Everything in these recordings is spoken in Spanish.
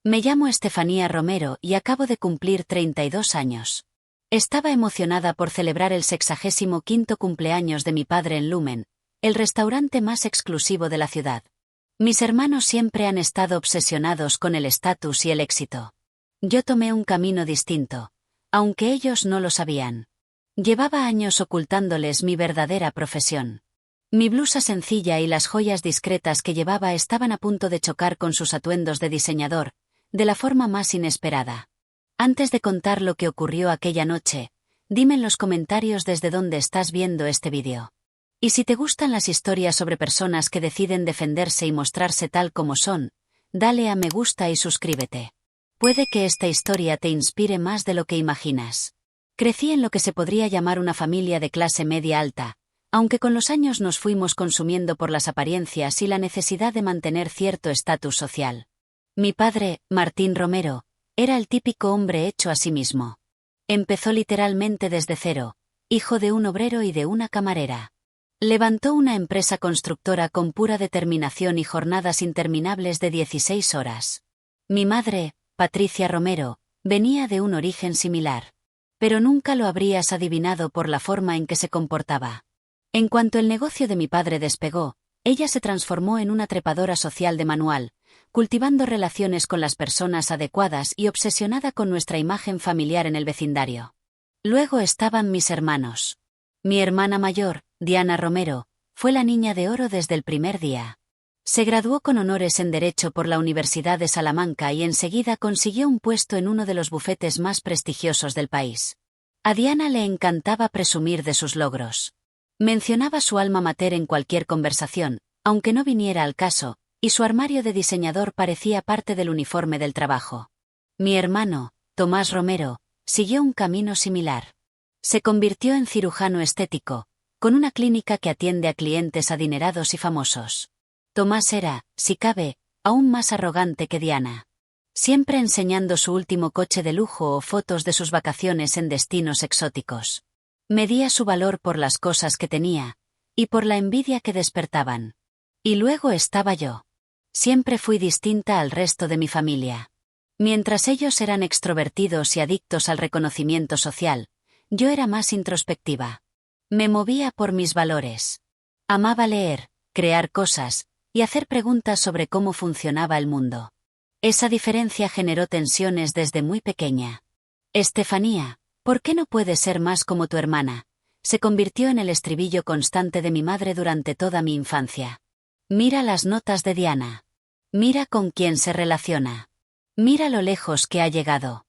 Me llamo Estefanía Romero y acabo de cumplir 32 años. Estaba emocionada por celebrar el 65º cumpleaños de mi padre en Lumen, el restaurante más exclusivo de la ciudad. Mis hermanos siempre han estado obsesionados con el estatus y el éxito. Yo tomé un camino distinto, aunque ellos no lo sabían. Llevaba años ocultándoles mi verdadera profesión. Mi blusa sencilla y las joyas discretas que llevaba estaban a punto de chocar con sus atuendos de diseñador, de la forma más inesperada. Antes de contar lo que ocurrió aquella noche, dime en los comentarios desde dónde estás viendo este vídeo. Y si te gustan las historias sobre personas que deciden defenderse y mostrarse tal como son, dale a me gusta y suscríbete. Puede que esta historia te inspire más de lo que imaginas. Crecí en lo que se podría llamar una familia de clase media alta, aunque con los años nos fuimos consumiendo por las apariencias y la necesidad de mantener cierto estatus social. Mi padre, Martín Romero, era el típico hombre hecho a sí mismo. Empezó literalmente desde cero, hijo de un obrero y de una camarera. Levantó una empresa constructora con pura determinación y jornadas interminables de 16 horas. Mi madre, Patricia Romero, venía de un origen similar. Pero nunca lo habrías adivinado por la forma en que se comportaba. En cuanto el negocio de mi padre despegó, ella se transformó en una trepadora social de manual, cultivando relaciones con las personas adecuadas y obsesionada con nuestra imagen familiar en el vecindario. Luego estaban mis hermanos. Mi hermana mayor, Diana Romero, fue la niña de oro desde el primer día. Se graduó con honores en Derecho por la Universidad de Salamanca y enseguida consiguió un puesto en uno de los bufetes más prestigiosos del país. A Diana le encantaba presumir de sus logros. Mencionaba su alma mater en cualquier conversación, aunque no viniera al caso, y su armario de diseñador parecía parte del uniforme del trabajo. Mi hermano, Tomás Romero, siguió un camino similar. Se convirtió en cirujano estético, con una clínica que atiende a clientes adinerados y famosos. Tomás era, si cabe, aún más arrogante que Diana. Siempre enseñando su último coche de lujo o fotos de sus vacaciones en destinos exóticos. Medía su valor por las cosas que tenía, y por la envidia que despertaban. Y luego estaba yo. Siempre fui distinta al resto de mi familia. Mientras ellos eran extrovertidos y adictos al reconocimiento social, yo era más introspectiva. Me movía por mis valores. Amaba leer, crear cosas, y hacer preguntas sobre cómo funcionaba el mundo. Esa diferencia generó tensiones desde muy pequeña. Estefanía, ¿por qué no puedes ser más como tu hermana? Se convirtió en el estribillo constante de mi madre durante toda mi infancia. Mira las notas de Diana. Mira con quién se relaciona. Mira lo lejos que ha llegado.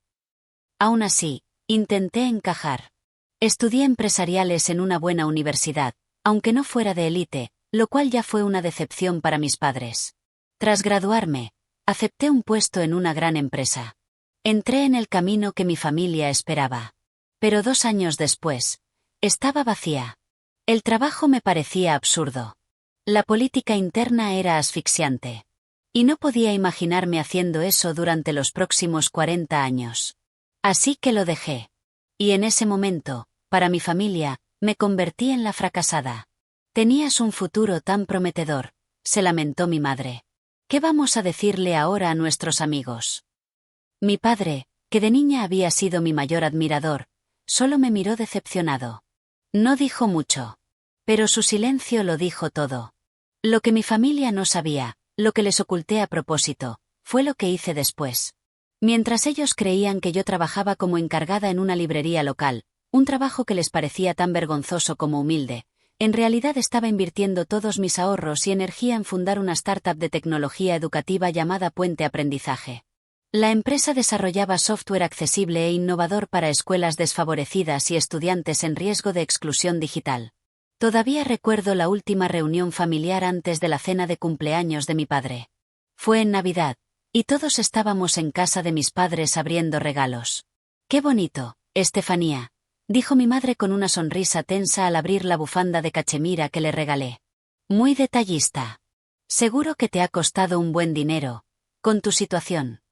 Aún así, intenté encajar. Estudié empresariales en una buena universidad, aunque no fuera de élite, lo cual ya fue una decepción para mis padres. Tras graduarme, acepté un puesto en una gran empresa. Entré en el camino que mi familia esperaba. Pero 2 años después, estaba vacía. El trabajo me parecía absurdo. La política interna era asfixiante. Y no podía imaginarme haciendo eso durante los próximos 40 años. Así que lo dejé. Y en ese momento, para mi familia, me convertí en la fracasada. Tenías un futuro tan prometedor, se lamentó mi madre. ¿Qué vamos a decirle ahora a nuestros amigos? Mi padre, que de niña había sido mi mayor admirador, solo me miró decepcionado. No dijo mucho. Pero su silencio lo dijo todo. Lo que mi familia no sabía, lo que les oculté a propósito, fue lo que hice después. Mientras ellos creían que yo trabajaba como encargada en una librería local, un trabajo que les parecía tan vergonzoso como humilde, en realidad estaba invirtiendo todos mis ahorros y energía en fundar una startup de tecnología educativa llamada Puente Aprendizaje. La empresa desarrollaba software accesible e innovador para escuelas desfavorecidas y estudiantes en riesgo de exclusión digital. Todavía recuerdo la última reunión familiar antes de la cena de cumpleaños de mi padre. Fue en Navidad, y todos estábamos en casa de mis padres abriendo regalos. ¡Qué bonito, Estefanía!, dijo mi madre con una sonrisa tensa al abrir la bufanda de cachemira que le regalé. Muy detallista. Seguro que te ha costado un buen dinero, con tu situación.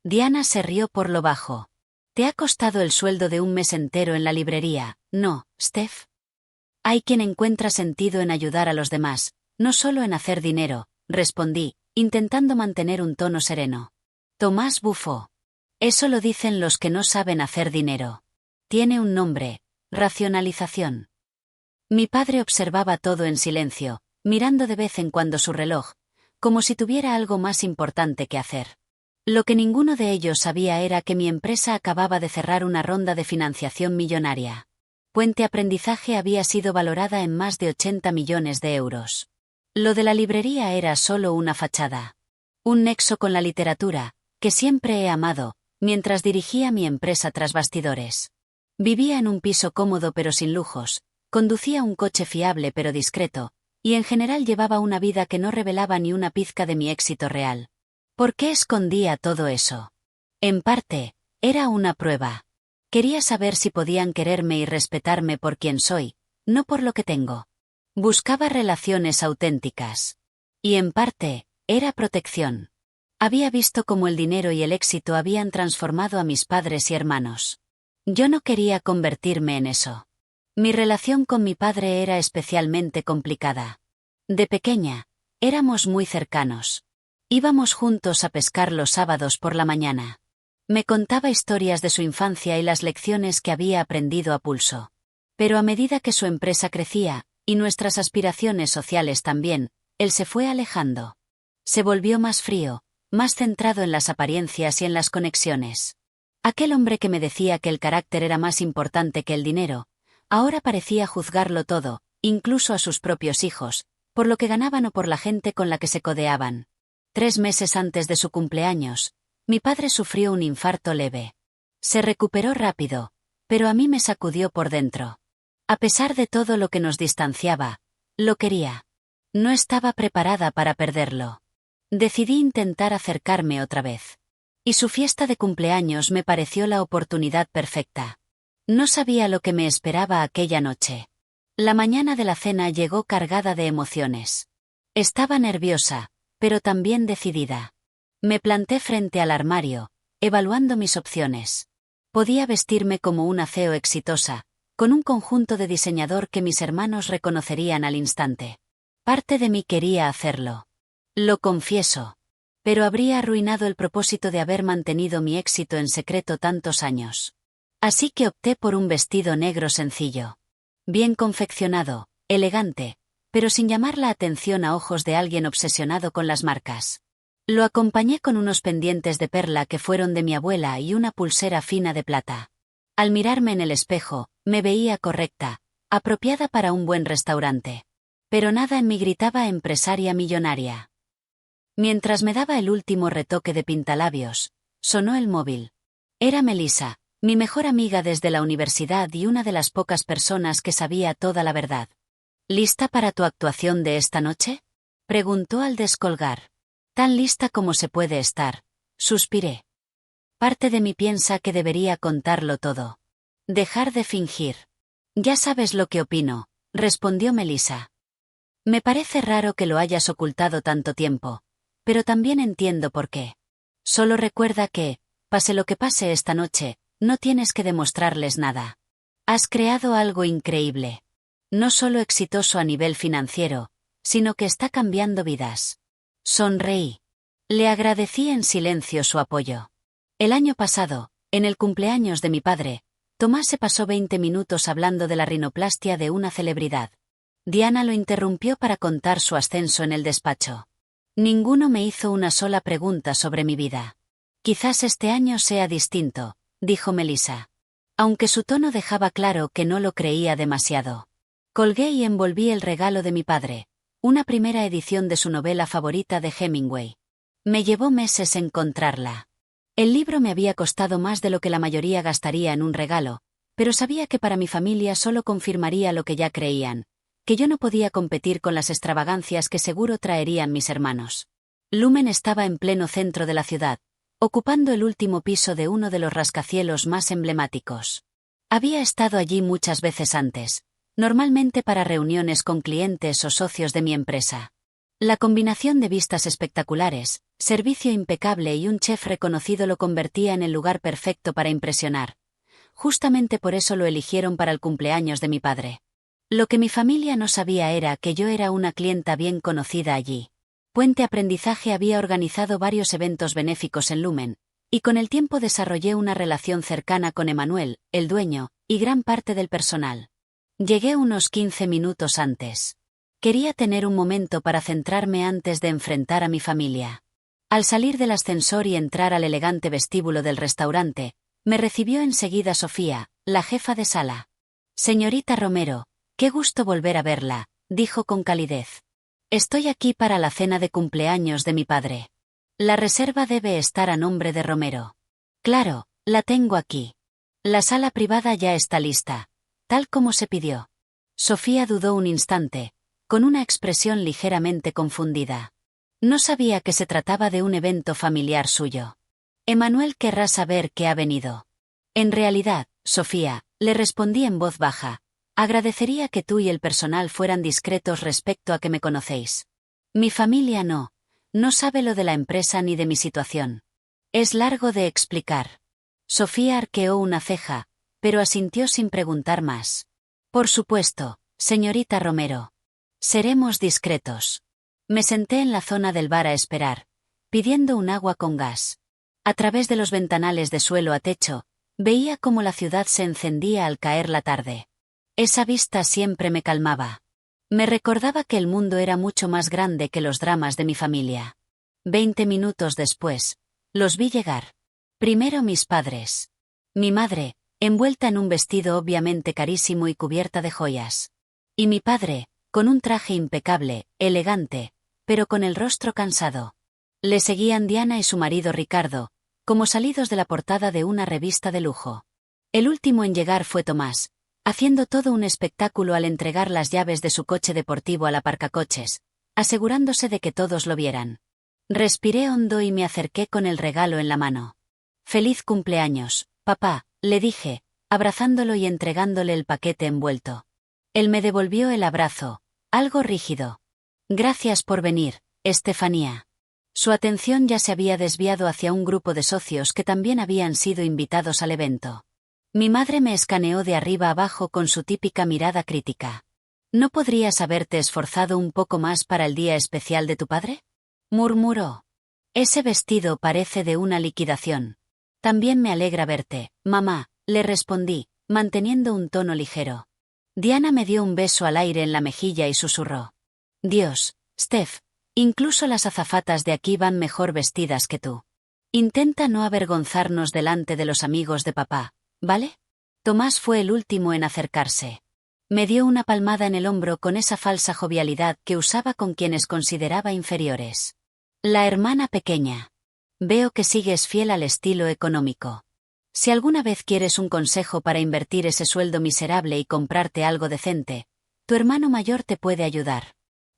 Diana se rió por lo bajo. Te ha costado el sueldo de un mes entero en la librería, ¿no, Steph? Hay quien encuentra sentido en ayudar a los demás, no solo en hacer dinero, respondí, intentando mantener un tono sereno. Tomás bufó. Eso lo dicen los que no saben hacer dinero. Tiene un nombre: racionalización. Mi padre observaba todo en silencio, mirando de vez en cuando su reloj, como si tuviera algo más importante que hacer. Lo que ninguno de ellos sabía era que mi empresa acababa de cerrar una ronda de financiación millonaria. Puente Aprendizaje había sido valorada en más de 80 millones de euros. Lo de la librería era solo una fachada. Un nexo con la literatura, que siempre he amado, mientras dirigía mi empresa tras bastidores. Vivía en un piso cómodo pero sin lujos, conducía un coche fiable pero discreto, y en general llevaba una vida que no revelaba ni una pizca de mi éxito real. ¿Por qué escondía todo eso? En parte, era una prueba. Quería saber si podían quererme y respetarme por quien soy, no por lo que tengo. Buscaba relaciones auténticas. Y en parte, era protección. Había visto cómo el dinero y el éxito habían transformado a mis padres y hermanos. Yo no quería convertirme en eso. Mi relación con mi padre era especialmente complicada. De pequeña, éramos muy cercanos. Íbamos juntos a pescar los sábados por la mañana. Me contaba historias de su infancia y las lecciones que había aprendido a pulso. Pero a medida que su empresa crecía, y nuestras aspiraciones sociales también, él se fue alejando. Se volvió más frío, más centrado en las apariencias y en las conexiones. Aquel hombre que me decía que el carácter era más importante que el dinero, ahora parecía juzgarlo todo, incluso a sus propios hijos, por lo que ganaban o por la gente con la que se codeaban. 3 meses antes de su cumpleaños, mi padre sufrió un infarto leve. Se recuperó rápido, pero a mí me sacudió por dentro. A pesar de todo lo que nos distanciaba, lo quería. No estaba preparada para perderlo. Decidí intentar acercarme otra vez. Y su fiesta de cumpleaños me pareció la oportunidad perfecta. No sabía lo que me esperaba aquella noche. La mañana de la cena llegó cargada de emociones. Estaba nerviosa, pero también decidida. Me planté frente al armario, evaluando mis opciones. Podía vestirme como una CEO exitosa, con un conjunto de diseñador que mis hermanos reconocerían al instante. Parte de mí quería hacerlo. Lo confieso. Pero habría arruinado el propósito de haber mantenido mi éxito en secreto tantos años. Así que opté por un vestido negro sencillo. Bien confeccionado, elegante, pero sin llamar la atención a ojos de alguien obsesionado con las marcas. Lo acompañé con unos pendientes de perla que fueron de mi abuela y una pulsera fina de plata. Al mirarme en el espejo, me veía correcta, apropiada para un buen restaurante. Pero nada en mí gritaba empresaria millonaria. Mientras me daba el último retoque de pintalabios, sonó el móvil. Era Melissa, mi mejor amiga desde la universidad y una de las pocas personas que sabía toda la verdad. ¿Lista para tu actuación de esta noche?, preguntó al descolgar. Tan lista como se puede estar, suspiré. Parte de mí piensa que debería contarlo todo. Dejar de fingir. Ya sabes lo que opino, respondió Melissa. Me parece raro que lo hayas ocultado tanto tiempo, pero también entiendo por qué. Solo recuerda que, pase lo que pase esta noche, no tienes que demostrarles nada. Has creado algo increíble. No solo exitoso a nivel financiero, sino que está cambiando vidas. Sonreí. Le agradecí en silencio su apoyo. El año pasado, en el cumpleaños de mi padre, Tomás se pasó 20 minutos hablando de la rinoplastia de una celebridad. Diana lo interrumpió para contar su ascenso en el despacho. Ninguno me hizo una sola pregunta sobre mi vida. Quizás este año sea distinto, dijo Melissa. Aunque su tono dejaba claro que no lo creía demasiado. Colgué y envolví el regalo de mi padre, una primera edición de su novela favorita de Hemingway. Me llevó meses encontrarla. El libro me había costado más de lo que la mayoría gastaría en un regalo, pero sabía que para mi familia solo confirmaría lo que ya creían, que yo no podía competir con las extravagancias que seguro traerían mis hermanos. Lumen estaba en pleno centro de la ciudad, ocupando el último piso de uno de los rascacielos más emblemáticos. Había estado allí muchas veces antes, normalmente para reuniones con clientes o socios de mi empresa. La combinación de vistas espectaculares, servicio impecable y un chef reconocido lo convertía en el lugar perfecto para impresionar. Justamente por eso lo eligieron para el cumpleaños de mi padre. Lo que mi familia no sabía era que yo era una clienta bien conocida allí. Puente Aprendizaje había organizado varios eventos benéficos en Lumen, y con el tiempo desarrollé una relación cercana con Emanuel, el dueño, y gran parte del personal. Llegué unos 15 minutos antes. Quería tener un momento para centrarme antes de enfrentar a mi familia. Al salir del ascensor y entrar al elegante vestíbulo del restaurante, me recibió enseguida Sofía, la jefa de sala. Señorita Romero, qué gusto volver a verla, dijo con calidez. Estoy aquí para la cena de cumpleaños de mi padre. La reserva debe estar a nombre de Romero. Claro, la tengo aquí. La sala privada ya está lista, tal como se pidió. Sofía dudó un instante, con una expresión ligeramente confundida. No sabía que se trataba de un evento familiar suyo. Emanuel querrá saber qué ha venido. En realidad, Sofía, le respondí en voz baja, agradecería que tú y el personal fueran discretos respecto a que me conocéis. Mi familia no sabe lo de la empresa ni de mi situación. Es largo de explicar. Sofía arqueó una ceja, pero asintió sin preguntar más. Por supuesto, señorita Romero. Seremos discretos. Me senté en la zona del bar a esperar, pidiendo un agua con gas. A través de los ventanales de suelo a techo, veía cómo la ciudad se encendía al caer la tarde. Esa vista siempre me calmaba. Me recordaba que el mundo era mucho más grande que los dramas de mi familia. 20 minutos después, los vi llegar. Primero mis padres. Mi madre, envuelta en un vestido obviamente carísimo y cubierta de joyas. Y mi padre, con un traje impecable, elegante, pero con el rostro cansado. Le seguían Diana y su marido Ricardo, como salidos de la portada de una revista de lujo. El último en llegar fue Tomás, haciendo todo un espectáculo al entregar las llaves de su coche deportivo al aparcacoches, asegurándose de que todos lo vieran. Respiré hondo y me acerqué con el regalo en la mano. «Feliz cumpleaños, papá», le dije, abrazándolo y entregándole el paquete envuelto. Él me devolvió el abrazo, algo rígido. «Gracias por venir, Estefanía». Su atención ya se había desviado hacia un grupo de socios que también habían sido invitados al evento. Mi madre me escaneó de arriba abajo con su típica mirada crítica. «¿No podrías haberte esforzado un poco más para el día especial de tu padre?», murmuró. «Ese vestido parece de una liquidación». «También me alegra verte, mamá», le respondí, manteniendo un tono ligero. Diana me dio un beso al aire en la mejilla y susurró. «Dios, Steph, incluso las azafatas de aquí van mejor vestidas que tú. Intenta no avergonzarnos delante de los amigos de papá, ¿vale?» Tomás fue el último en acercarse. Me dio una palmada en el hombro con esa falsa jovialidad que usaba con quienes consideraba inferiores. «La hermana pequeña. Veo que sigues fiel al estilo económico. Si alguna vez quieres un consejo para invertir ese sueldo miserable y comprarte algo decente, tu hermano mayor te puede ayudar».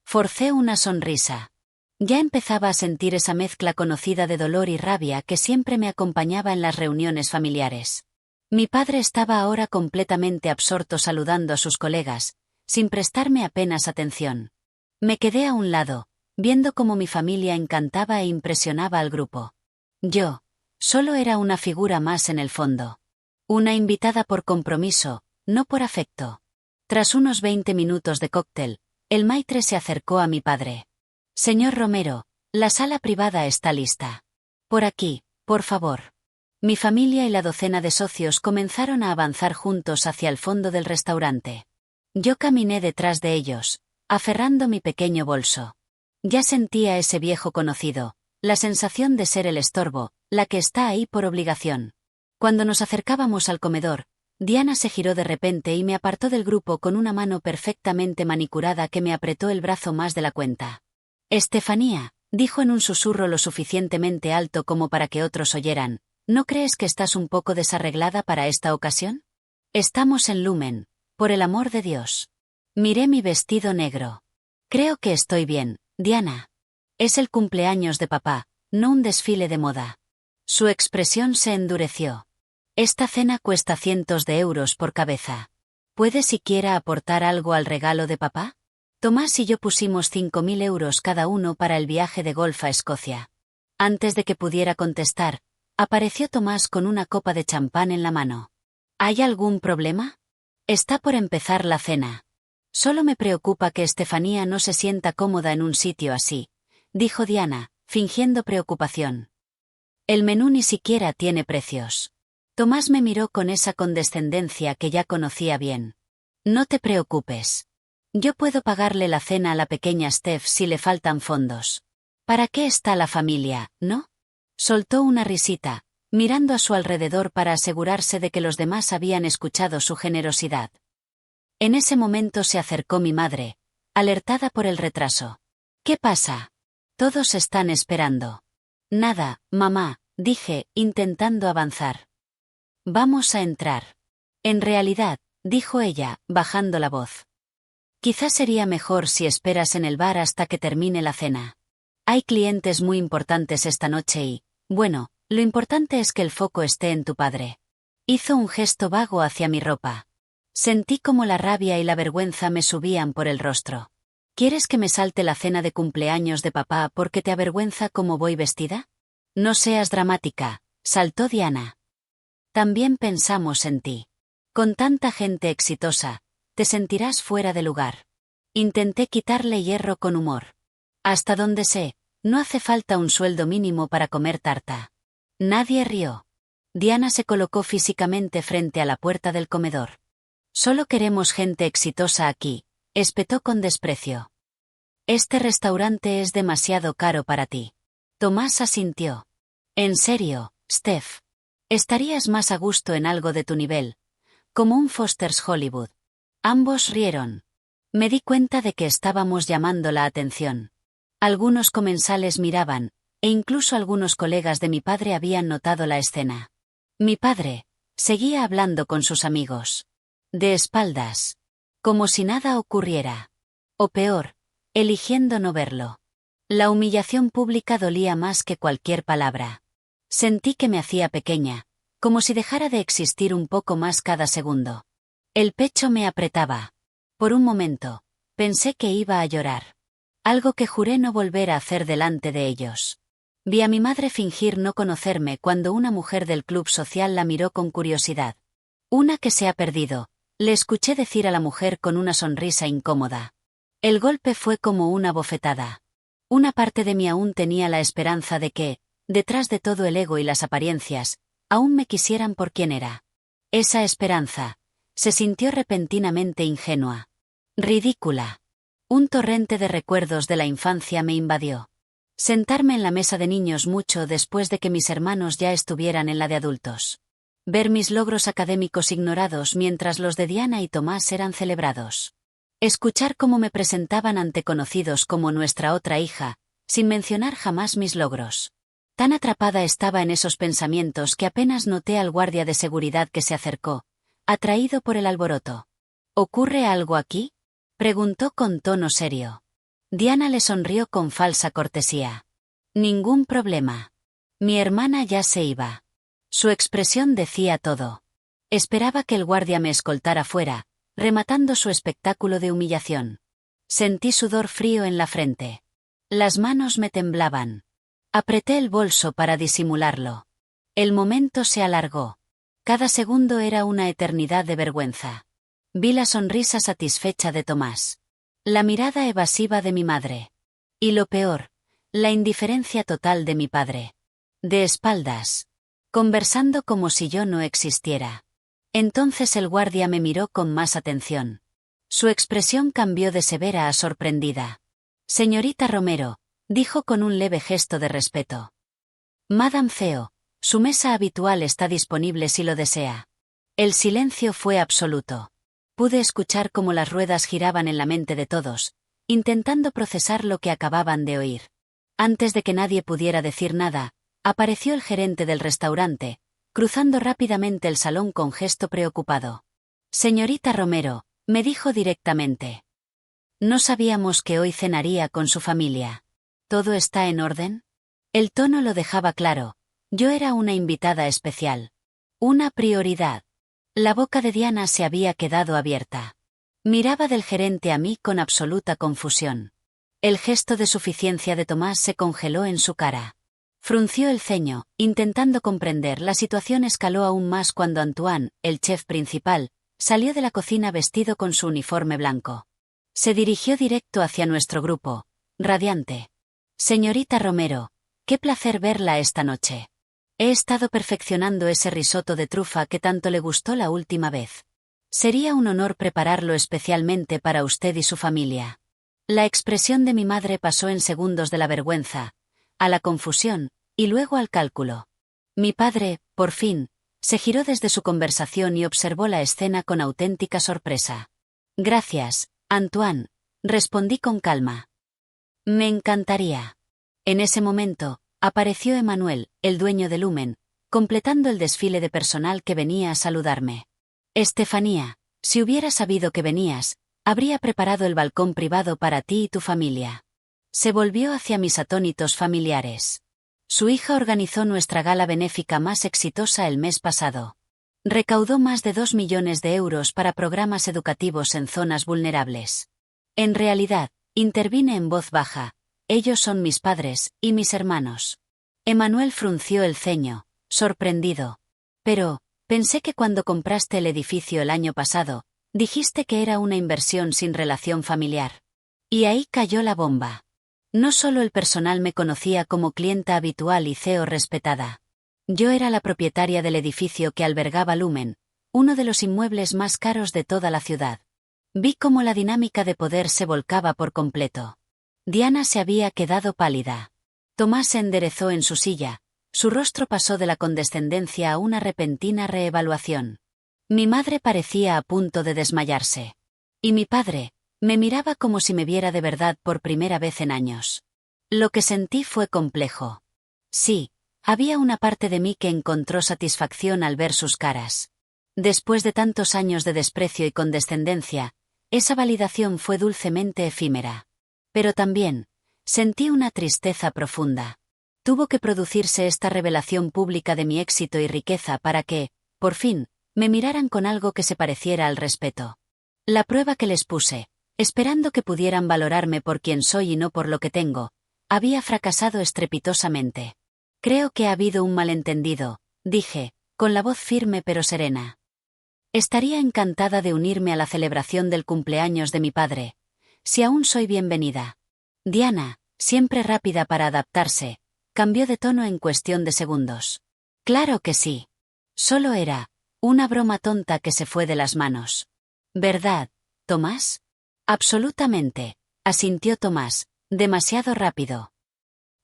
Forcé una sonrisa. Ya empezaba a sentir esa mezcla conocida de dolor y rabia que siempre me acompañaba en las reuniones familiares. Mi padre estaba ahora completamente absorto saludando a sus colegas, sin prestarme apenas atención. Me quedé a un lado, viendo cómo mi familia encantaba e impresionaba al grupo. Yo, solo era una figura más en el fondo. Una invitada por compromiso, no por afecto. Tras unos 20 minutos de cóctel, el maitre se acercó a mi padre. «Señor Romero, la sala privada está lista. Por aquí, por favor». Mi familia y la docena de socios comenzaron a avanzar juntos hacia el fondo del restaurante. Yo caminé detrás de ellos, aferrando mi pequeño bolso. Ya sentía ese viejo conocido, la sensación de ser el estorbo, la que está ahí por obligación. Cuando nos acercábamos al comedor, Diana se giró de repente y me apartó del grupo con una mano perfectamente manicurada que me apretó el brazo más de la cuenta. «Estefanía», dijo en un susurro lo suficientemente alto como para que otros oyeran, «¿no crees que estás un poco desarreglada para esta ocasión? Estamos en Lumen, por el amor de Dios». Miré mi vestido negro. «Creo que estoy bien, Diana. Es el cumpleaños de papá, no un desfile de moda». Su expresión se endureció. «Esta cena cuesta cientos de euros por cabeza. ¿Puede siquiera aportar algo al regalo de papá?» Tomás y yo pusimos 5.000 euros cada uno para el viaje de golf a Escocia. Antes de que pudiera contestar, apareció Tomás con una copa de champán en la mano. «¿Hay algún problema? Está por empezar la cena. Solo me preocupa que Estefanía no se sienta cómoda en un sitio así», dijo Diana, fingiendo preocupación. El menú ni siquiera tiene precios. Tomás me miró con esa condescendencia que ya conocía bien. No te preocupes. Yo puedo pagarle la cena a la pequeña Steph si le faltan fondos. ¿Para qué está la familia, no? Soltó una risita, mirando a su alrededor para asegurarse de que los demás habían escuchado su generosidad. En ese momento se acercó mi madre, alertada por el retraso. ¿Qué pasa? Todos están esperando. Nada, mamá, dije, intentando avanzar. Vamos a entrar. En realidad, dijo ella, bajando la voz. Quizás sería mejor si esperas en el bar hasta que termine la cena. Hay clientes muy importantes esta noche y, bueno, lo importante es que el foco esté en tu padre. Hizo un gesto vago hacia mi ropa. Sentí como la rabia y la vergüenza me subían por el rostro. ¿Quieres que me salte la cena de cumpleaños de papá porque te avergüenza cómo voy vestida? No seas dramática, saltó Diana. También pensamos en ti. Con tanta gente exitosa, te sentirás fuera de lugar. Intenté quitarle hierro con humor. Hasta donde sé, no hace falta un sueldo mínimo para comer tarta. Nadie rió. Diana se colocó físicamente frente a la puerta del comedor. Solo queremos gente exitosa aquí, espetó con desprecio. Este restaurante es demasiado caro para ti. Tomás asintió. En serio, Steph. Estarías más a gusto en algo de tu nivel, como un Foster's Hollywood. Ambos rieron. Me di cuenta de que estábamos llamando la atención. Algunos comensales miraban, e incluso algunos colegas de mi padre habían notado la escena. Mi padre seguía hablando con sus amigos. De espaldas. Como si nada ocurriera. O peor, eligiendo no verlo. La humillación pública dolía más que cualquier palabra. Sentí que me hacía pequeña, como si dejara de existir un poco más cada segundo. El pecho me apretaba. Por un momento, pensé que iba a llorar. Algo que juré no volver a hacer delante de ellos. Vi a mi madre fingir no conocerme cuando una mujer del club social la miró con curiosidad. Una que se ha perdido, le escuché decir a la mujer con una sonrisa incómoda. El golpe fue como una bofetada. Una parte de mí aún tenía la esperanza de que, detrás de todo el ego y las apariencias, aún me quisieran por quien era. Esa esperanza se sintió repentinamente ingenua. Ridícula. Un torrente de recuerdos de la infancia me invadió. Sentarme en la mesa de niños mucho después de que mis hermanos ya estuvieran en la de adultos. Ver mis logros académicos ignorados mientras los de Diana y Tomás eran celebrados. Escuchar cómo me presentaban ante conocidos como nuestra otra hija, sin mencionar jamás mis logros. Tan atrapada estaba en esos pensamientos que apenas noté al guardia de seguridad que se acercó, atraído por el alboroto. ¿Ocurre algo aquí?, preguntó con tono serio. Diana le sonrió con falsa cortesía. Ningún problema. Mi hermana ya se iba. Su expresión decía todo. Esperaba que el guardia me escoltara fuera, rematando su espectáculo de humillación. Sentí sudor frío en la frente. Las manos me temblaban. Apreté el bolso para disimularlo. El momento se alargó. Cada segundo era una eternidad de vergüenza. Vi la sonrisa satisfecha de Tomás. La mirada evasiva de mi madre. Y lo peor, la indiferencia total de mi padre. De espaldas. Conversando como si yo no existiera. Entonces el guardia me miró con más atención. Su expresión cambió de severa a sorprendida. Señorita Romero, dijo con un leve gesto de respeto. Madame Theo, su mesa habitual está disponible si lo desea. El silencio fue absoluto. Pude escuchar cómo las ruedas giraban en la mente de todos, intentando procesar lo que acababan de oír. Antes de que nadie pudiera decir nada, apareció el gerente del restaurante, cruzando rápidamente el salón con gesto preocupado. Señorita Romero, me dijo directamente. No sabíamos que hoy cenaría con su familia. ¿Todo está en orden? El tono lo dejaba claro. Yo era una invitada especial. Una prioridad. La boca de Diana se había quedado abierta. Miraba del gerente a mí con absoluta confusión. El gesto de suficiencia de Tomás se congeló en su cara. Frunció el ceño, intentando comprender. La situación escaló aún más cuando Antoine, el chef principal, salió de la cocina vestido con su uniforme blanco. Se dirigió directo hacia nuestro grupo, radiante. Señorita Romero, qué placer verla esta noche. He estado perfeccionando ese risotto de trufa que tanto le gustó la última vez. Sería un honor prepararlo especialmente para usted y su familia. La expresión de mi madre pasó en segundos de la vergüenza, a la confusión, y luego al cálculo. Mi padre, por fin, se giró desde su conversación y observó la escena con auténtica sorpresa. Gracias, Antoine, respondí con calma. Me encantaría. En ese momento, apareció Emmanuel, el dueño de Lumen, completando el desfile de personal que venía a saludarme. Estefanía, si hubiera sabido que venías, habría preparado el balcón privado para ti y tu familia. Se volvió hacia mis atónitos familiares. Su hija organizó nuestra gala benéfica más exitosa el mes pasado. Recaudó más de 2 millones de euros para programas educativos en zonas vulnerables. En realidad, intervine en voz baja. Ellos son mis padres y mis hermanos. Emmanuel frunció el ceño, sorprendido. Pero, pensé que cuando compraste el edificio el año pasado, dijiste que era una inversión sin relación familiar. Y ahí cayó la bomba. No solo el personal me conocía como clienta habitual y CEO respetada. Yo era la propietaria del edificio que albergaba Lumen, uno de los inmuebles más caros de toda la ciudad. Vi cómo la dinámica de poder se volcaba por completo. Diana se había quedado pálida. Tomás se enderezó en su silla, su rostro pasó de la condescendencia a una repentina reevaluación. Mi madre parecía a punto de desmayarse. Y mi padre, me miraba como si me viera de verdad por primera vez en años. Lo que sentí fue complejo. Sí, había una parte de mí que encontró satisfacción al ver sus caras. Después de tantos años de desprecio y condescendencia, esa validación fue dulcemente efímera. Pero también, sentí una tristeza profunda. Tuvo que producirse esta revelación pública de mi éxito y riqueza para que, por fin, me miraran con algo que se pareciera al respeto. La prueba que les puse, esperando que pudieran valorarme por quien soy y no por lo que tengo, había fracasado estrepitosamente. Creo que ha habido un malentendido, dije, con la voz firme pero serena. Estaría encantada de unirme a la celebración del cumpleaños de mi padre, si aún soy bienvenida. Diana, siempre rápida para adaptarse, cambió de tono en cuestión de segundos. Claro que sí. Solo era una broma tonta que se fue de las manos. ¿Verdad, Tomás? Absolutamente, asintió Tomás, demasiado rápido.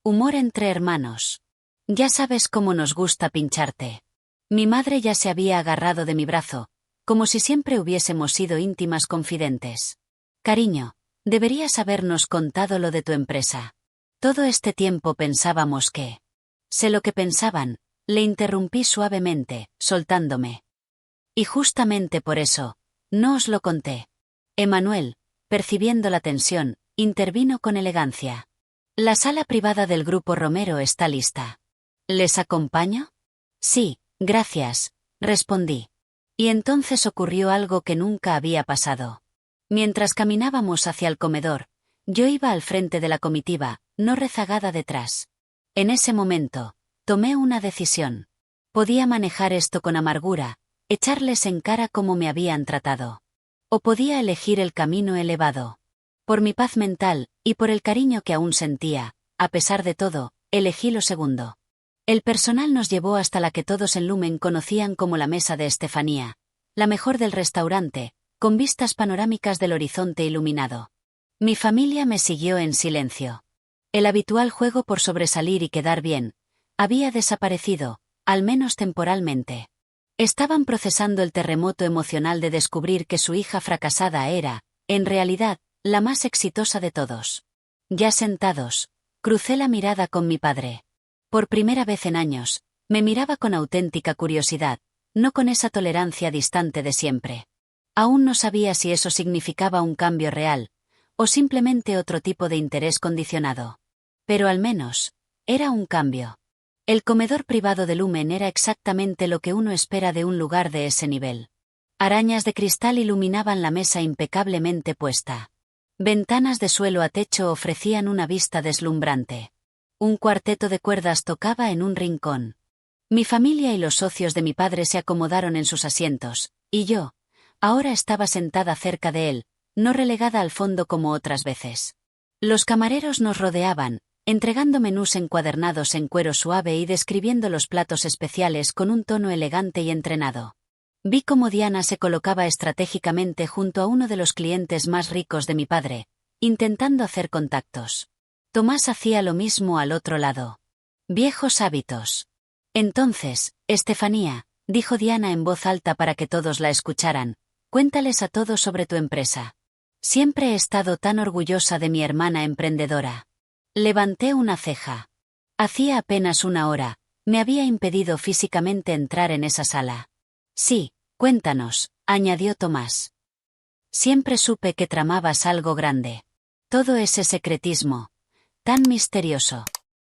Humor entre hermanos. Ya sabes cómo nos gusta pincharte. Mi madre ya se había agarrado de mi brazo, como si siempre hubiésemos sido íntimas confidentes. Cariño, deberías habernos contado lo de tu empresa. Todo este tiempo pensábamos que... Sé lo que pensaban, le interrumpí suavemente, soltándome. Y justamente por eso, no os lo conté. Emmanuel, percibiendo la tensión, intervino con elegancia. La sala privada del grupo Romero está lista. ¿Les acompaño? Sí, gracias, respondí. Y entonces ocurrió algo que nunca había pasado. Mientras caminábamos hacia el comedor, yo iba al frente de la comitiva, no rezagada detrás. En ese momento, tomé una decisión. Podía manejar esto con amargura, echarles en cara cómo me habían tratado. O podía elegir el camino elevado. Por mi paz mental, y por el cariño que aún sentía, a pesar de todo, elegí lo segundo. El personal nos llevó hasta la que todos en Lumen conocían como la mesa de Estefanía, la mejor del restaurante, con vistas panorámicas del horizonte iluminado. Mi familia me siguió en silencio. El habitual juego por sobresalir y quedar bien, había desaparecido, al menos temporalmente. Estaban procesando el terremoto emocional de descubrir que su hija fracasada era, en realidad, la más exitosa de todos. Ya sentados, crucé la mirada con mi padre. Por primera vez en años, me miraba con auténtica curiosidad, no con esa tolerancia distante de siempre. Aún no sabía si eso significaba un cambio real, o simplemente otro tipo de interés condicionado. Pero al menos, era un cambio. El comedor privado de Lumen era exactamente lo que uno espera de un lugar de ese nivel. Arañas de cristal iluminaban la mesa impecablemente puesta. Ventanas de suelo a techo ofrecían una vista deslumbrante. Un cuarteto de cuerdas tocaba en un rincón. Mi familia y los socios de mi padre se acomodaron en sus asientos, y yo, ahora estaba sentada cerca de él, no relegada al fondo como otras veces. Los camareros nos rodeaban, entregando menús encuadernados en cuero suave y describiendo los platos especiales con un tono elegante y entrenado. Vi cómo Diana se colocaba estratégicamente junto a uno de los clientes más ricos de mi padre, intentando hacer contactos. Tomás hacía lo mismo al otro lado. Viejos hábitos. Entonces, Estefanía, dijo Diana en voz alta para que todos la escucharan, cuéntales a todos sobre tu empresa. Siempre he estado tan orgullosa de mi hermana emprendedora. Levanté una ceja. Hacía apenas una hora, me había impedido físicamente entrar en esa sala. Sí, cuéntanos, añadió Tomás. Siempre supe que tramabas algo grande. Todo ese secretismo. Tan misterioso.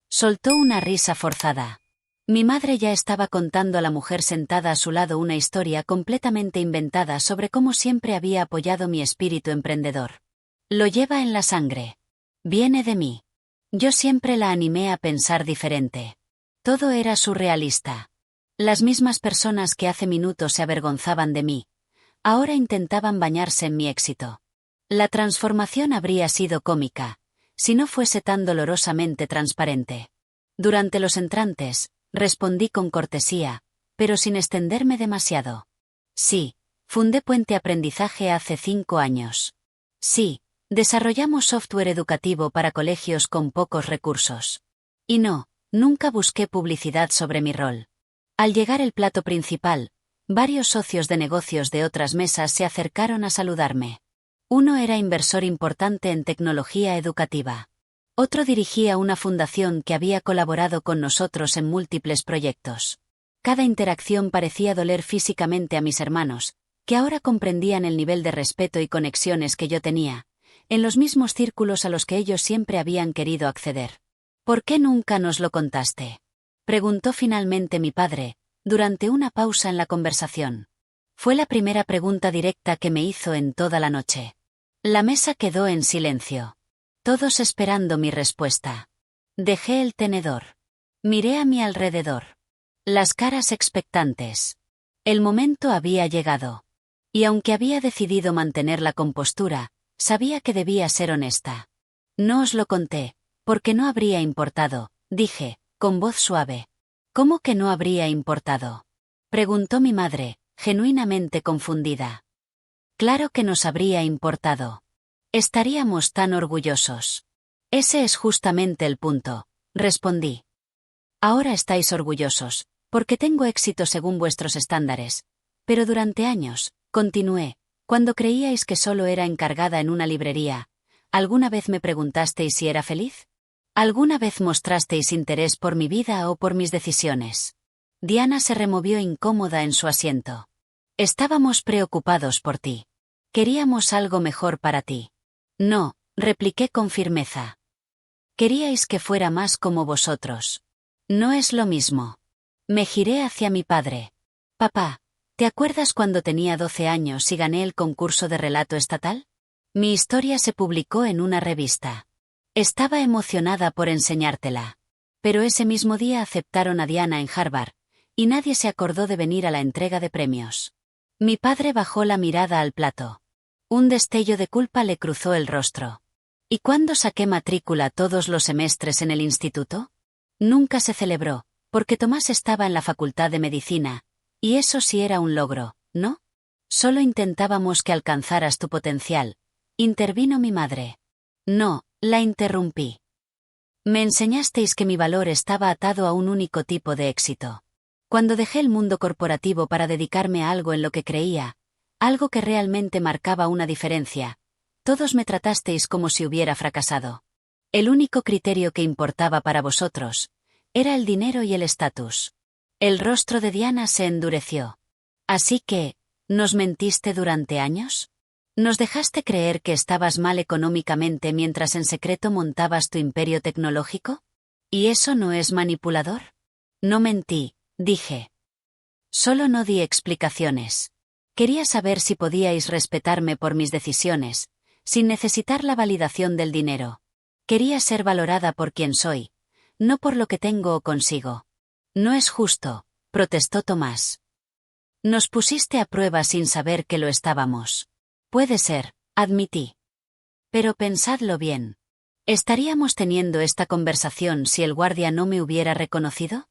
Soltó una risa forzada. Mi madre ya estaba contando a la mujer sentada a su lado una historia completamente inventada sobre cómo siempre había apoyado mi espíritu emprendedor. Lo lleva en la sangre. Viene de mí. Yo siempre la animé a pensar diferente. Todo era surrealista. Las mismas personas que hace minutos se avergonzaban de mí, ahora intentaban bañarse en mi éxito. La transformación habría sido cómica, si no fuese tan dolorosamente transparente. Durante los entrantes, respondí con cortesía, pero sin extenderme demasiado. Sí, fundé Puente Aprendizaje hace 5 años. Sí, desarrollamos software educativo para colegios con pocos recursos. Y no, nunca busqué publicidad sobre mi rol. Al llegar el plato principal, varios socios de negocios de otras mesas se acercaron a saludarme. Uno era inversor importante en tecnología educativa. Otro dirigía una fundación que había colaborado con nosotros en múltiples proyectos. Cada interacción parecía doler físicamente a mis hermanos, que ahora comprendían el nivel de respeto y conexiones que yo tenía, en los mismos círculos a los que ellos siempre habían querido acceder. ¿Por qué nunca nos lo contaste?, preguntó finalmente mi padre, durante una pausa en la conversación. Fue la primera pregunta directa que me hizo en toda la noche. La mesa quedó en silencio. Todos esperando mi respuesta. Dejé el tenedor. Miré a mi alrededor. Las caras expectantes. El momento había llegado. Y aunque había decidido mantener la compostura, sabía que debía ser honesta. No os lo conté, porque no habría importado, dije, con voz suave. ¿Cómo que no habría importado?, preguntó mi madre, genuinamente confundida. Claro que nos habría importado. Estaríamos tan orgullosos. Ese es justamente el punto, respondí. Ahora estáis orgullosos, porque tengo éxito según vuestros estándares. Pero durante años, continué, cuando creíais que solo era encargada en una librería, ¿alguna vez me preguntasteis si era feliz? ¿Alguna vez mostrasteis interés por mi vida o por mis decisiones? Diana se removió incómoda en su asiento. Estábamos preocupados por ti. Queríamos algo mejor para ti. No, repliqué con firmeza. Queríais que fuera más como vosotros. No es lo mismo. Me giré hacia mi padre. Papá, ¿te acuerdas cuando tenía 12 años y gané el concurso de relato estatal? Mi historia se publicó en una revista. Estaba emocionada por enseñártela. Pero ese mismo día aceptaron a Diana en Harvard, y nadie se acordó de venir a la entrega de premios. Mi padre bajó la mirada al plato. Un destello de culpa le cruzó el rostro. ¿Y cuándo saqué matrícula todos los semestres en el instituto? Nunca se celebró, porque Tomás estaba en la facultad de medicina, y eso sí era un logro, ¿no? Solo intentábamos que alcanzaras tu potencial, intervino mi madre. No, la interrumpí. Me enseñasteis que mi valor estaba atado a un único tipo de éxito. Cuando dejé el mundo corporativo para dedicarme a algo en lo que creía, algo que realmente marcaba una diferencia, todos me tratasteis como si hubiera fracasado. El único criterio que importaba para vosotros era el dinero y el estatus. El rostro de Diana se endureció. Así que, ¿nos mentiste durante años? ¿Nos dejaste creer que estabas mal económicamente mientras en secreto montabas tu imperio tecnológico? ¿Y eso no es manipulador? No mentí, dije. Solo no di explicaciones. Quería saber si podíais respetarme por mis decisiones, sin necesitar la validación del dinero. Quería ser valorada por quien soy, no por lo que tengo o consigo. No es justo, protestó Tomás. Nos pusiste a prueba sin saber que lo estábamos. Puede ser, admití. Pero pensadlo bien. ¿Estaríamos teniendo esta conversación si el guardia no me hubiera reconocido?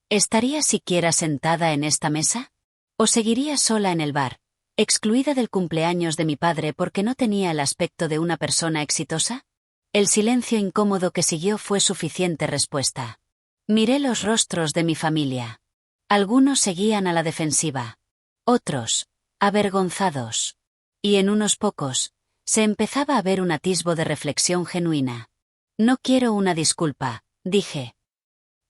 ¿Estaría siquiera sentada en esta mesa? ¿O seguiría sola en el bar, excluida del cumpleaños de mi padre porque no tenía el aspecto de una persona exitosa? El silencio incómodo que siguió fue suficiente respuesta. Miré los rostros de mi familia. Algunos seguían a la defensiva. Otros, avergonzados. Y en unos pocos, se empezaba a ver un atisbo de reflexión genuina. No quiero una disculpa, dije.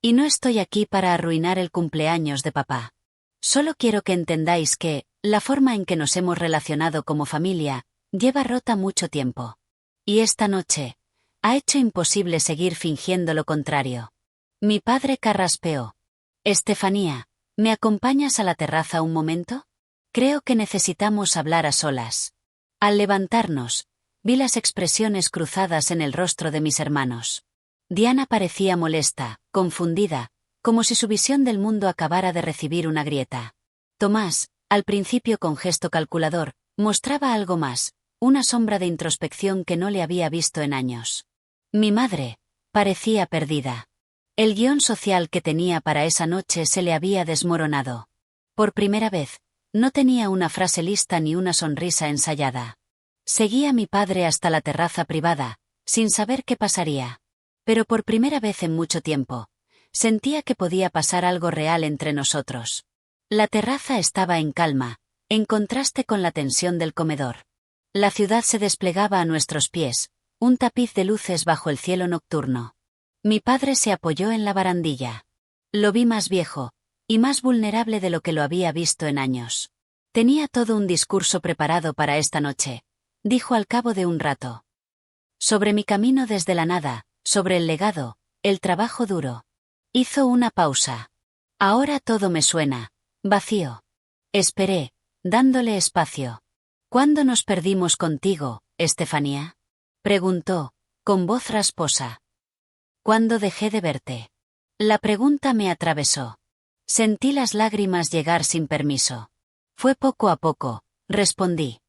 Y no estoy aquí para arruinar el cumpleaños de papá. Solo quiero que entendáis que, la forma en que nos hemos relacionado como familia, lleva rota mucho tiempo. Y esta noche, ha hecho imposible seguir fingiendo lo contrario. Mi padre carraspeó. Estefanía, ¿me acompañas a la terraza un momento? Creo que necesitamos hablar a solas. Al levantarnos, vi las expresiones cruzadas en el rostro de mis hermanos. Diana parecía molesta, confundida, como si su visión del mundo acabara de recibir una grieta. Tomás, al principio con gesto calculador, mostraba algo más, una sombra de introspección que no le había visto en años. Mi madre, parecía perdida. El guión social que tenía para esa noche se le había desmoronado. Por primera vez, no tenía una frase lista ni una sonrisa ensayada. Seguí a mi padre hasta la terraza privada, sin saber qué pasaría. Pero por primera vez en mucho tiempo, sentía que podía pasar algo real entre nosotros. La terraza estaba en calma, en contraste con la tensión del comedor. La ciudad se desplegaba a nuestros pies, un tapiz de luces bajo el cielo nocturno. Mi padre se apoyó en la barandilla. Lo vi más viejo, y más vulnerable de lo que lo había visto en años. Tenía todo un discurso preparado para esta noche, dijo al cabo de un rato. Sobre mi camino desde la nada, sobre el legado, el trabajo duro. Hizo una pausa. Ahora todo me suena vacío. Esperé, dándole espacio. ¿Cuándo nos perdimos contigo, Estefanía? Preguntó, con voz rasposa. ¿Cuándo dejé de verte? La pregunta me atravesó. Sentí las lágrimas llegar sin permiso. Fue poco a poco, respondí.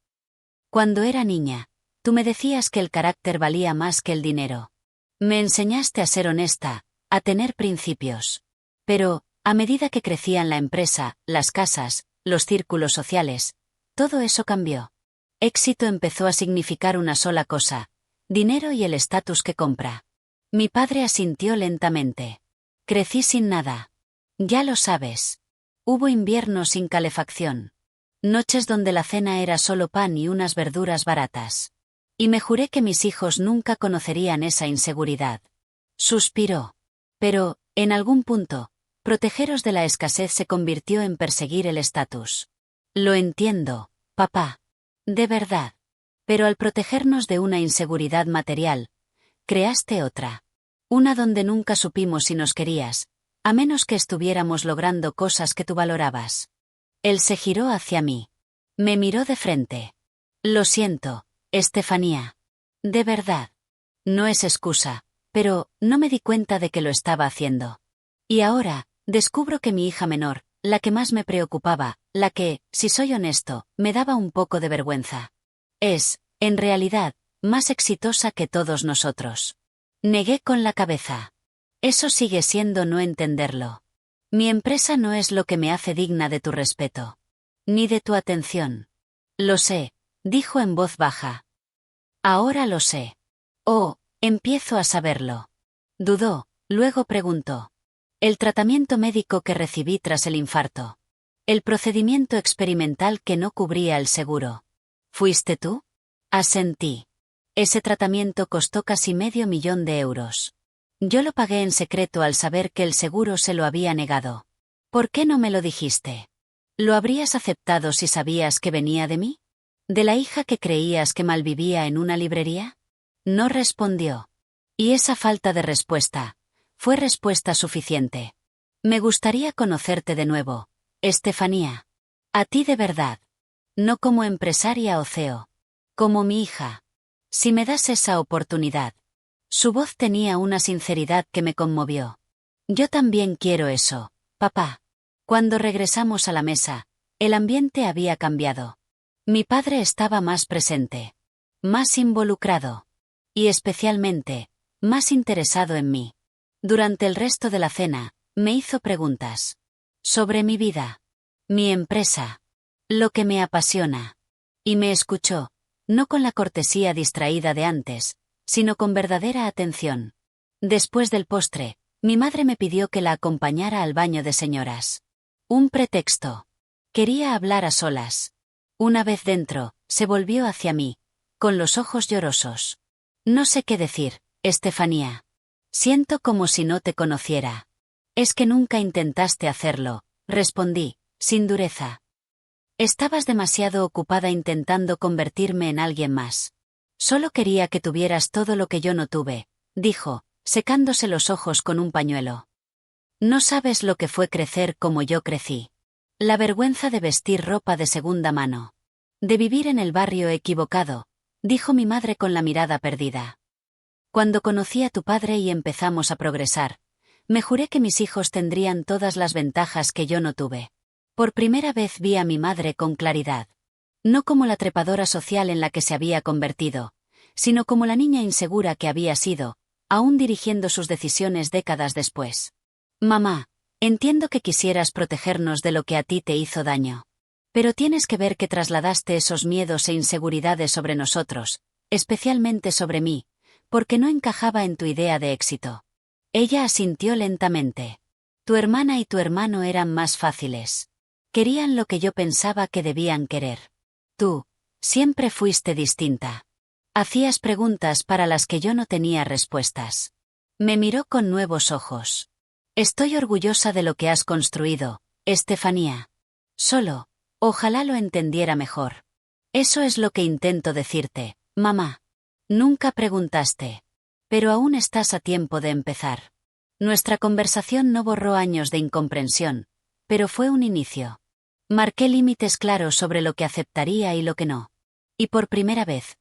Cuando era niña, tú me decías que el carácter valía más que el dinero. Me enseñaste a ser honesta, a tener principios. Pero, a medida que crecían la empresa, las casas, los círculos sociales, todo eso cambió. Éxito empezó a significar una sola cosa: dinero y el estatus que compra. Mi padre asintió lentamente. Crecí sin nada. Ya lo sabes. Hubo inviernos sin calefacción. Noches donde la cena era solo pan y unas verduras baratas. Y me juré que mis hijos nunca conocerían esa inseguridad. Suspiró. Pero, en algún punto, protegeros de la escasez se convirtió en perseguir el estatus. Lo entiendo, papá. De verdad. Pero al protegernos de una inseguridad material, creaste otra. Una donde nunca supimos si nos querías, a menos que estuviéramos logrando cosas que tú valorabas. Él se giró hacia mí. Me miró de frente. Lo siento, Estefanía. De verdad. No es excusa, pero no me di cuenta de que lo estaba haciendo. Y ahora, descubro que mi hija menor, la que más me preocupaba, la que, si soy honesto, me daba un poco de vergüenza, es, en realidad, más exitosa que todos nosotros. Negué con la cabeza. Eso sigue siendo no entenderlo. Mi empresa no es lo que me hace digna de tu respeto. Ni de tu atención. Lo sé, dijo en voz baja. Ahora lo sé. Oh, empiezo a saberlo. Dudó, luego preguntó. El tratamiento médico que recibí tras el infarto. El procedimiento experimental que no cubría el seguro. ¿Fuiste tú? Asentí. Ese tratamiento costó casi $500,000. Yo lo pagué en secreto al saber que el seguro se lo había negado. ¿Por qué no me lo dijiste? ¿Lo habrías aceptado si sabías que venía de mí? ¿De la hija que creías que malvivía en una librería? No respondió. Y esa falta de respuesta fue respuesta suficiente. Me gustaría conocerte de nuevo, Estefanía. A ti de verdad. No como empresaria o CEO. Como mi hija. Si me das esa oportunidad. Su voz tenía una sinceridad que me conmovió. Yo también quiero eso, papá. Cuando regresamos a la mesa, el ambiente había cambiado. Mi padre estaba más presente. Más involucrado. Y especialmente, más interesado en mí. Durante el resto de la cena, me hizo preguntas. Sobre mi vida. Mi empresa. Lo que me apasiona. Y me escuchó, no con la cortesía distraída de antes, sino con verdadera atención. Después del postre, mi madre me pidió que la acompañara al baño de señoras. Un pretexto. Quería hablar a solas. Una vez dentro, se volvió hacia mí, con los ojos llorosos. No sé qué decir, Estefanía. Siento como si no te conociera. Es que nunca intentaste hacerlo, respondí, sin dureza. Estabas demasiado ocupada intentando convertirme en alguien más. Solo quería que tuvieras todo lo que yo no tuve, dijo, secándose los ojos con un pañuelo. No sabes lo que fue crecer como yo crecí. La vergüenza de vestir ropa de segunda mano. De vivir en el barrio equivocado, dijo mi madre con la mirada perdida. Cuando conocí a tu padre y empezamos a progresar, me juré que mis hijos tendrían todas las ventajas que yo no tuve. Por primera vez vi a mi madre con claridad. No como la trepadora social en la que se había convertido, sino como la niña insegura que había sido, aún dirigiendo sus decisiones décadas después. Mamá, entiendo que quisieras protegernos de lo que a ti te hizo daño. Pero tienes que ver que trasladaste esos miedos e inseguridades sobre nosotros, especialmente sobre mí, porque no encajaba en tu idea de éxito. Ella asintió lentamente. Tu hermana y tu hermano eran más fáciles. Querían lo que yo pensaba que debían querer. Tú, siempre fuiste distinta. Hacías preguntas para las que yo no tenía respuestas. Me miró con nuevos ojos. Estoy orgullosa de lo que has construido, Estefanía. Solo, ojalá lo entendiera mejor. Eso es lo que intento decirte, mamá. Nunca preguntaste. Pero aún estás a tiempo de empezar. Nuestra conversación no borró años de incomprensión, pero fue un inicio. Marqué límites claros sobre lo que aceptaría y lo que no. Y por primera vez,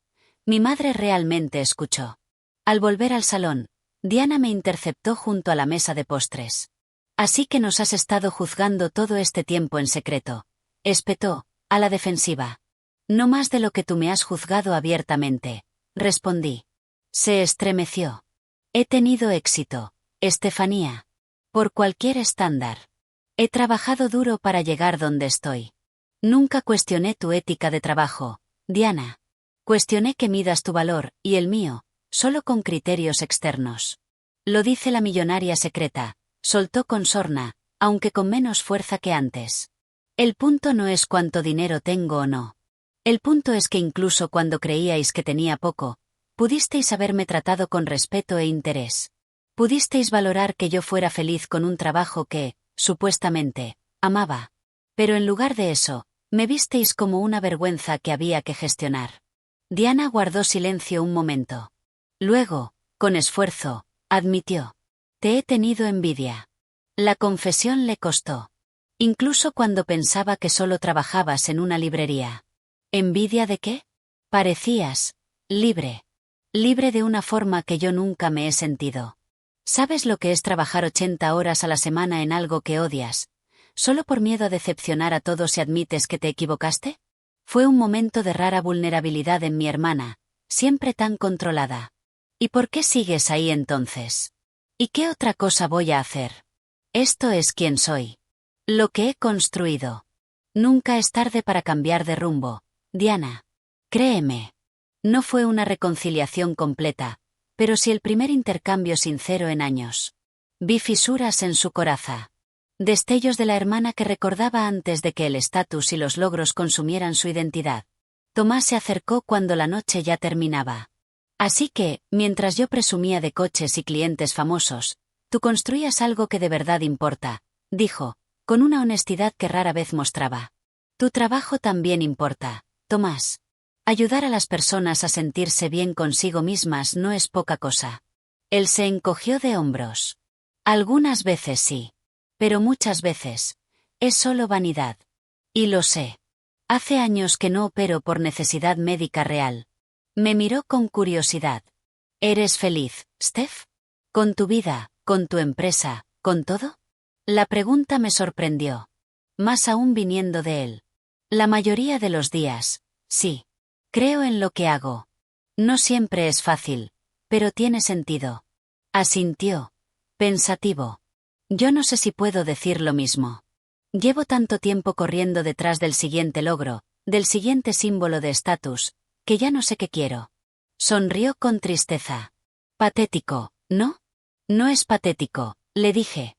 mi madre realmente escuchó. Al volver al salón, Diana me interceptó junto a la mesa de postres. Así que nos has estado juzgando todo este tiempo en secreto, espetó, a la defensiva. No más de lo que tú me has juzgado abiertamente, respondí. Se estremeció. He tenido éxito, Estefanía. Por cualquier estándar. He trabajado duro para llegar donde estoy. Nunca cuestioné tu ética de trabajo, Diana. Cuestioné que midas tu valor, y el mío, solo con criterios externos. Lo dice la millonaria secreta, soltó con sorna, aunque con menos fuerza que antes. El punto no es cuánto dinero tengo o no. El punto es que incluso cuando creíais que tenía poco, pudisteis haberme tratado con respeto e interés. Pudisteis valorar que yo fuera feliz con un trabajo que, supuestamente, amaba. Pero en lugar de eso, me visteis como una vergüenza que había que gestionar. Diana guardó silencio un momento. Luego, con esfuerzo, admitió. Te he tenido envidia. La confesión le costó. Incluso cuando pensaba que solo trabajabas en una librería. ¿Envidia de qué? Parecías libre. Libre de una forma que yo nunca me he sentido. ¿Sabes lo que es trabajar 80 horas a la semana en algo que odias, solo por miedo a decepcionar a todos si admites que te equivocaste? Fue un momento de rara vulnerabilidad en mi hermana, siempre tan controlada. ¿Y por qué sigues ahí entonces? ¿Y qué otra cosa voy a hacer? Esto es quien soy. Lo que he construido. Nunca es tarde para cambiar de rumbo, Diana. Créeme. No fue una reconciliación completa, pero sí el primer intercambio sincero en años. Vi fisuras en su coraza. Destellos de la hermana que recordaba antes de que el estatus y los logros consumieran su identidad. Tomás se acercó cuando la noche ya terminaba. Así que, mientras yo presumía de coches y clientes famosos, tú construías algo que de verdad importa, dijo, con una honestidad que rara vez mostraba. Tu trabajo también importa, Tomás. Ayudar a las personas a sentirse bien consigo mismas no es poca cosa. Él se encogió de hombros. Algunas veces sí. Pero muchas veces, es solo vanidad. Y lo sé. Hace años que no opero por necesidad médica real. Me miró con curiosidad. ¿Eres feliz, Steph? ¿Con tu vida, con tu empresa, con todo? La pregunta me sorprendió. Más aún viniendo de él. La mayoría de los días, sí. Creo en lo que hago. No siempre es fácil, pero tiene sentido. Asintió, pensativo. Yo no sé si puedo decir lo mismo. Llevo tanto tiempo corriendo detrás del siguiente logro, del siguiente símbolo de estatus, que ya no sé qué quiero. Sonrió con tristeza. Patético, ¿no? No es patético, le dije.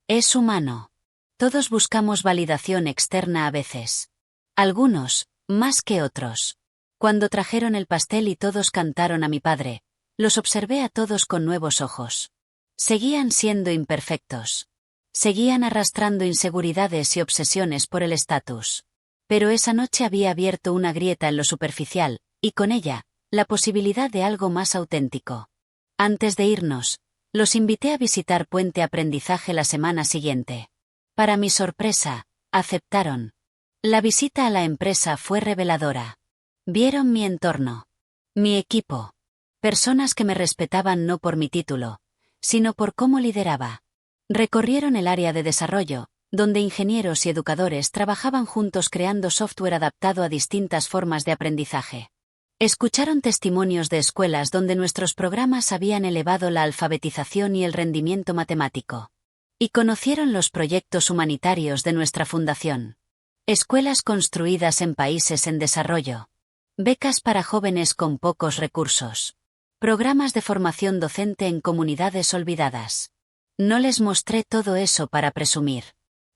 Es humano. Todos buscamos validación externa a veces. Algunos, más que otros. Cuando trajeron el pastel y todos cantaron a mi padre, los observé a todos con nuevos ojos. Seguían siendo imperfectos. Seguían arrastrando inseguridades y obsesiones por el estatus. Pero esa noche había abierto una grieta en lo superficial, y con ella, la posibilidad de algo más auténtico. Antes de irnos, los invité a visitar Puente Aprendizaje la semana siguiente. Para mi sorpresa, aceptaron. La visita a la empresa fue reveladora. Vieron mi entorno. Mi equipo. Personas que me respetaban no por mi título, sino por cómo lideraba. Recorrieron el área de desarrollo, donde ingenieros y educadores trabajaban juntos creando software adaptado a distintas formas de aprendizaje. Escucharon testimonios de escuelas donde nuestros programas habían elevado la alfabetización y el rendimiento matemático. Y conocieron los proyectos humanitarios de nuestra fundación. Escuelas construidas en países en desarrollo. Becas para jóvenes con pocos recursos. Programas de formación docente en comunidades olvidadas. No les mostré todo eso para presumir,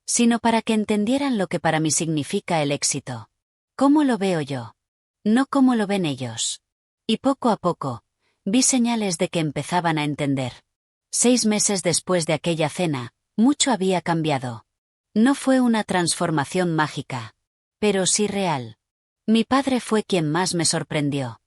sino para que entendieran lo que para mí significa el éxito. ¿Cómo lo veo yo? No cómo lo ven ellos. Y poco a poco, vi señales de que empezaban a entender. 6 meses después de aquella cena, mucho había cambiado. No fue una transformación mágica, pero sí real. Mi padre fue quien más me sorprendió.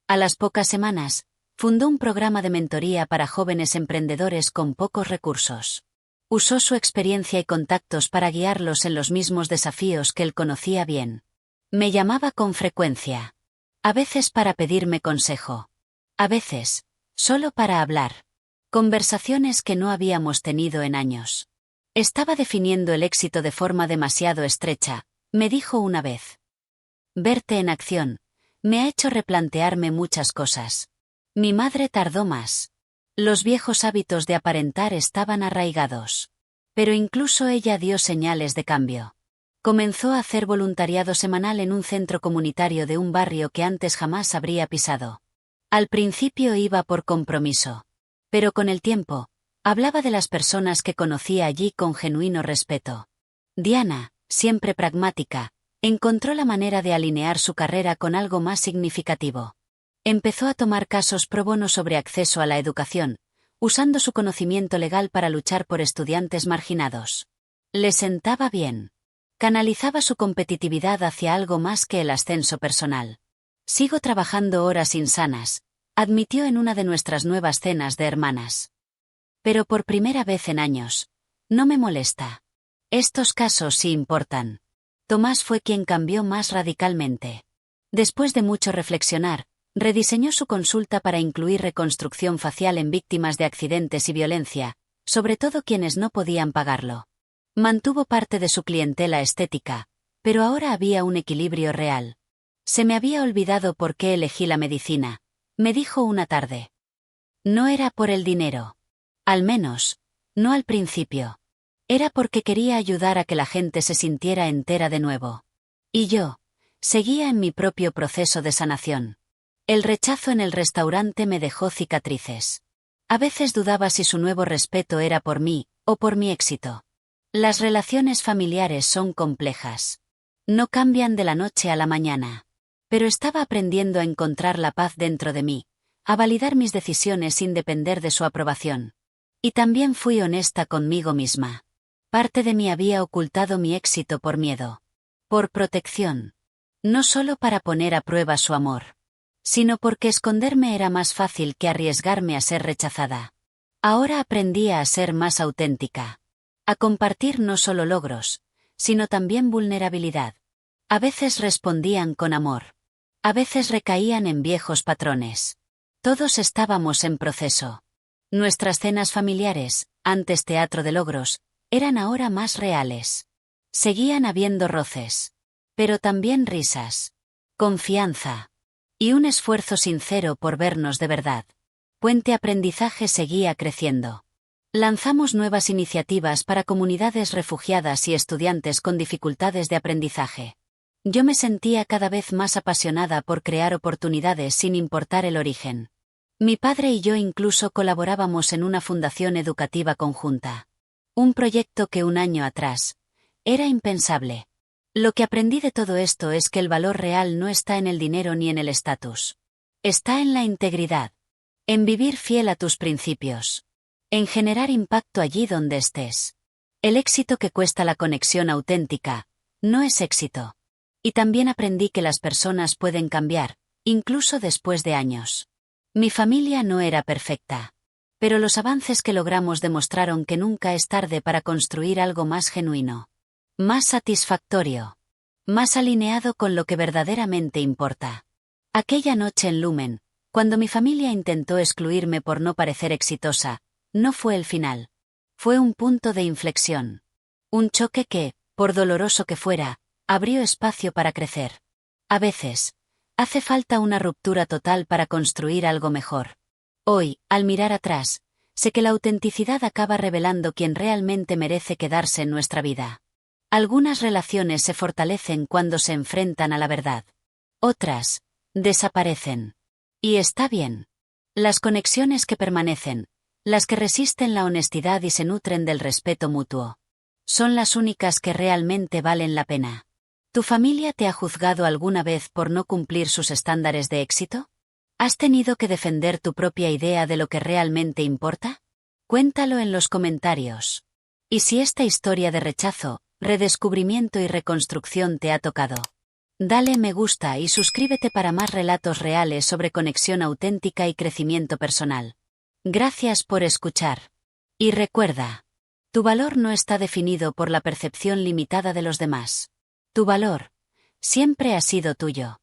A las pocas semanas, fundó un programa de mentoría para jóvenes emprendedores con pocos recursos. Usó su experiencia y contactos para guiarlos en los mismos desafíos que él conocía bien. Me llamaba con frecuencia. A veces para pedirme consejo. A veces, solo para hablar. Conversaciones que no habíamos tenido en años. Estaba definiendo el éxito de forma demasiado estrecha, me dijo una vez. Verte en acción me ha hecho replantearme muchas cosas. Mi madre tardó más. Los viejos hábitos de aparentar estaban arraigados. Pero incluso ella dio señales de cambio. Comenzó a hacer voluntariado semanal en un centro comunitario de un barrio que antes jamás habría pisado. Al principio iba por compromiso. Pero con el tiempo, hablaba de las personas que conocía allí con genuino respeto. Diana, siempre pragmática, encontró la manera de alinear su carrera con algo más significativo. Empezó a tomar casos pro bono sobre acceso a la educación, usando su conocimiento legal para luchar por estudiantes marginados. Le sentaba bien. Canalizaba su competitividad hacia algo más que el ascenso personal. Sigo trabajando horas insanas, admitió en una de nuestras nuevas cenas de hermanas. Pero por primera vez en años, no me molesta. Estos casos sí importan. Tomás fue quien cambió más radicalmente. Después de mucho reflexionar, rediseñó su consulta para incluir reconstrucción facial en víctimas de accidentes y violencia, sobre todo quienes no podían pagarlo. Mantuvo parte de su clientela estética, pero ahora había un equilibrio real. Se me había olvidado por qué elegí la medicina, me dijo una tarde. No era por el dinero. Al menos, no al principio. Era porque quería ayudar a que la gente se sintiera entera de nuevo. Y yo, seguía en mi propio proceso de sanación. El rechazo en el restaurante me dejó cicatrices. A veces dudaba si su nuevo respeto era por mí, o por mi éxito. Las relaciones familiares son complejas. No cambian de la noche a la mañana. Pero estaba aprendiendo a encontrar la paz dentro de mí, a validar mis decisiones sin depender de su aprobación. Y también fui honesta conmigo misma. Parte de mí había ocultado mi éxito por miedo. Por protección. No solo para poner a prueba su amor, sino porque esconderme era más fácil que arriesgarme a ser rechazada. Ahora aprendía a ser más auténtica. A compartir no solo logros, sino también vulnerabilidad. A veces respondían con amor. A veces recaían en viejos patrones. Todos estábamos en proceso. Nuestras cenas familiares, antes teatro de logros, eran ahora más reales. Seguían habiendo roces. Pero también risas. Confianza. Y un esfuerzo sincero por vernos de verdad. Puente Aprendizaje seguía creciendo. Lanzamos nuevas iniciativas para comunidades refugiadas y estudiantes con dificultades de aprendizaje. Yo me sentía cada vez más apasionada por crear oportunidades sin importar el origen. Mi padre y yo incluso colaborábamos en una fundación educativa conjunta. Un proyecto que un año atrás era impensable. Lo que aprendí de todo esto es que el valor real no está en el dinero ni en el estatus. Está en la integridad. En vivir fiel a tus principios. En generar impacto allí donde estés. El éxito que cuesta la conexión auténtica, no es éxito. Y también aprendí que las personas pueden cambiar, incluso después de años. Mi familia no era perfecta. Pero los avances que logramos demostraron que nunca es tarde para construir algo más genuino. Más satisfactorio. Más alineado con lo que verdaderamente importa. Aquella noche en Lumen, cuando mi familia intentó excluirme por no parecer exitosa, no fue el final. Fue un punto de inflexión. Un choque que, por doloroso que fuera, abrió espacio para crecer. A veces, hace falta una ruptura total para construir algo mejor. Hoy, al mirar atrás, sé que la autenticidad acaba revelando quién realmente merece quedarse en nuestra vida. Algunas relaciones se fortalecen cuando se enfrentan a la verdad. Otras, desaparecen. Y está bien. Las conexiones que permanecen, las que resisten la honestidad y se nutren del respeto mutuo, son las únicas que realmente valen la pena. ¿Tu familia te ha juzgado alguna vez por no cumplir sus estándares de éxito? ¿Has tenido que defender tu propia idea de lo que realmente importa? Cuéntalo en los comentarios. Y si esta historia de rechazo, redescubrimiento y reconstrucción te ha tocado, dale me gusta y suscríbete para más relatos reales sobre conexión auténtica y crecimiento personal. Gracias por escuchar. Y recuerda, tu valor no está definido por la percepción limitada de los demás. Tu valor siempre ha sido tuyo.